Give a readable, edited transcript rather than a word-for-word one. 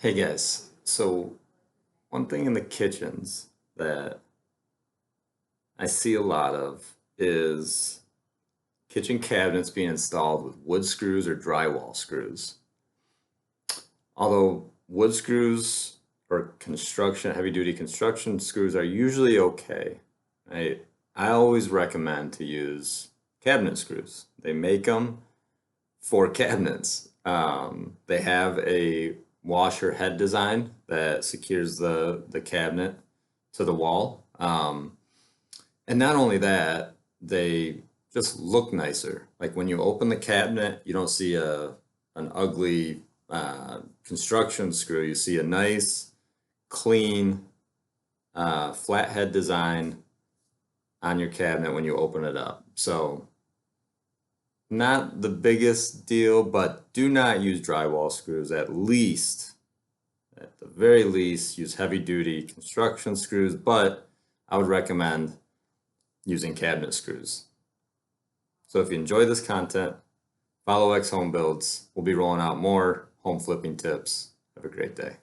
Hey guys, so one thing in the kitchens that I see a lot of is kitchen cabinets being installed with wood screws or drywall screws. Although wood screws or heavy duty construction screws are usually okay, I, I always recommend to use cabinet screws. They make them for cabinets. They have a washer head design that secures the cabinet to the wall. And not only that, they just look nicer. Like when you open the cabinet, you don't see an ugly construction screw. You see a nice, clean, flathead design on your cabinet when you open it up. So not the biggest deal, but do not use drywall screws. At the very least, use heavy duty construction screws, but I would recommend using cabinet screws. So if you enjoy this content, follow X Home Builds. We'll be rolling out more home flipping tips. Have a great day.